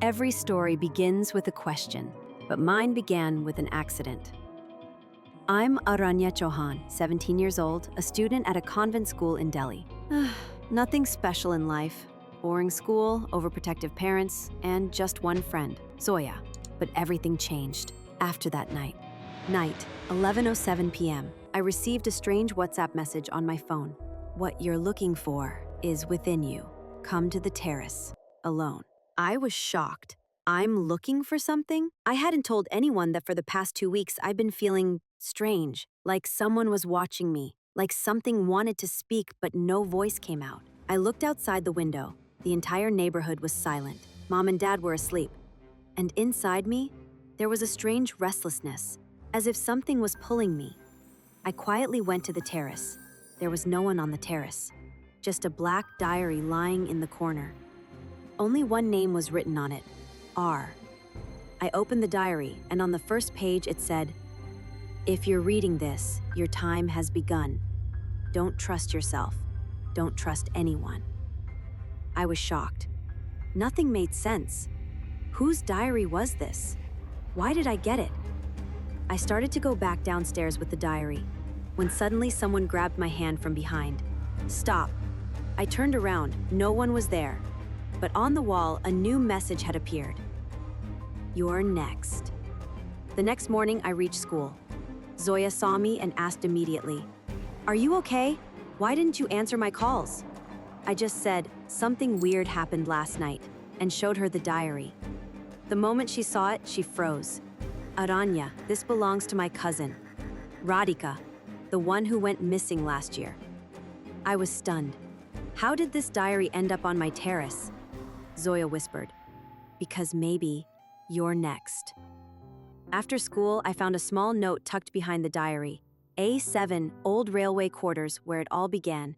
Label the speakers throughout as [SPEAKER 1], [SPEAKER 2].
[SPEAKER 1] Every story begins with a question, but mine began with an accident. I'm Aaranya, 17 years old, a student at a convent school in Delhi. Nothing special in life. Boring school, overprotective parents, and just one friend, Zoya. But everything changed after that night. 11:07 p.m. I received a strange WhatsApp message on my phone. What you're looking for is within you. Come to the terrace, alone. I was shocked. I'm looking for something? I hadn't told anyone that for the past 2 weeks I'd been feeling strange, like someone was watching me, like something wanted to speak but no voice came out. I looked outside the window. The entire neighborhood was silent. Mom and Dad were asleep. And inside me, there was a strange restlessness, as if something was pulling me. I quietly went to the terrace. There was no one on the terrace, just a black diary lying in the corner. Only one name was written on it, R. I opened the diary, and on the first page it said, "If you're reading this, your time has begun. Don't trust yourself. Don't trust anyone." I was shocked. Nothing made sense. Whose diary was this? Why did I get it? I started to go back downstairs with the diary, when suddenly someone grabbed my hand from behind. "Stop." I turned around, no one was there. But on the wall, a new message had appeared. "You're next." The next morning, I reached school. Zoya saw me and asked immediately, "Are you okay? Why didn't you answer my calls?" I just said, "Something weird happened last night," and showed her the diary. The moment she saw it, she froze. "Aaranya, this belongs to my cousin, Radhika, the one who went missing last year." I was stunned. How did this diary end up on my terrace? Zoya whispered, "Because maybe you're next." After school, I found a small note tucked behind the diary. A7, old railway quarters, where it all began.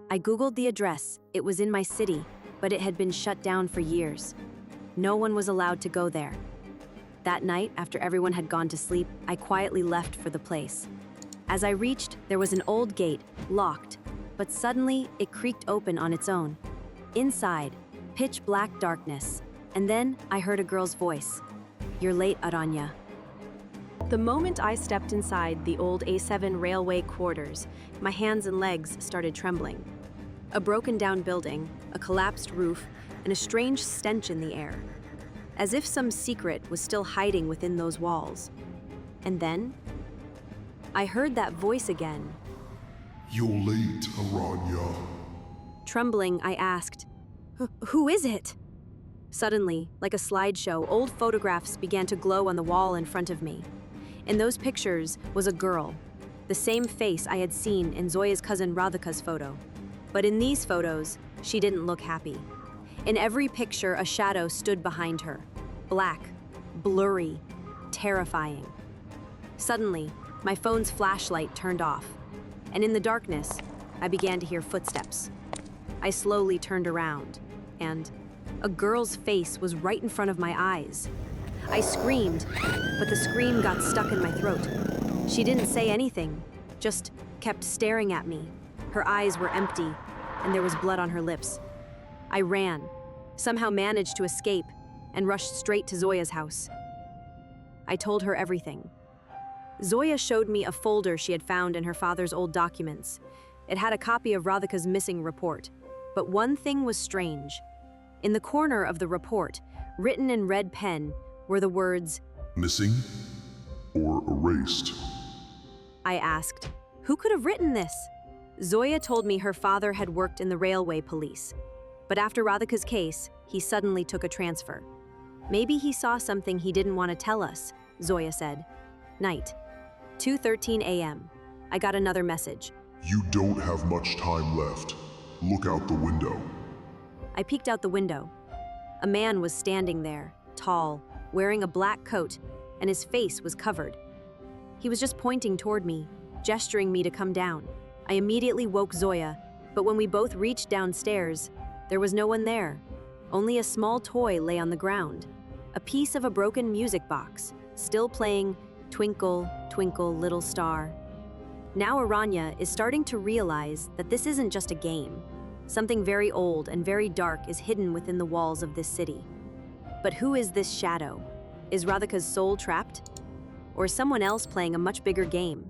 [SPEAKER 1] I Googled the address. It was in my city, but it had been shut down for years. No one was allowed to go there. That night, after everyone had gone to sleep, I quietly left for the place. As I reached, there was an old gate, locked, but suddenly it creaked open on its own. Inside, pitch black darkness, and then I heard a girl's voice. "You're late, Aaranya." The moment I stepped inside the old A7 railway quarters, my hands and legs started trembling. A broken-down building, a collapsed roof, and a strange stench in the air, as if some secret was still hiding within those walls. And then, I heard that voice again.
[SPEAKER 2] "You're late, Aaranya."
[SPEAKER 1] Trembling, I asked, "Who is it?" Suddenly, like a slideshow, old photographs began to glow on the wall in front of me. In those pictures was a girl, the same face I had seen in Zoya's cousin Radhika's photo. But in these photos, she didn't look happy. In every picture, a shadow stood behind her, black, blurry, terrifying. Suddenly, my phone's flashlight turned off, and in the darkness, I began to hear footsteps. I slowly turned around, and a girl's face was right in front of my eyes. I screamed, but the scream got stuck in my throat. She didn't say anything, just kept staring at me. Her eyes were empty, and there was blood on her lips. I ran, somehow managed to escape, and rushed straight to Zoya's house. I told her everything. Zoya showed me a folder she had found in her father's old documents. It had a copy of Radhika's missing report. But one thing was strange. In the corner of the report, written in red pen, were the words,
[SPEAKER 2] "Missing or erased?"
[SPEAKER 1] I asked, "Who could have written this?" Zoya told me her father had worked in the railway police. But after Radhika's case, he suddenly took a transfer. Maybe he saw something he didn't want to tell us, Zoya said. 2:13 a.m. I got another message.
[SPEAKER 2] "You don't have much time left. Look out the window."
[SPEAKER 1] I peeked out the window. A man was standing there, tall, wearing a black coat, and his face was covered. He was just pointing toward me, gesturing me to come down. I immediately woke Zoya, but when we both reached downstairs, there was no one there. Only a small toy lay on the ground, a piece of a broken music box, still playing "Twinkle, Twinkle, Little Star." Now Aaranya is starting to realize that this isn't just a game. Something very old and very dark is hidden within the walls of this city. But who is this shadow? Is Radhika's soul trapped? Or is someone else playing a much bigger game?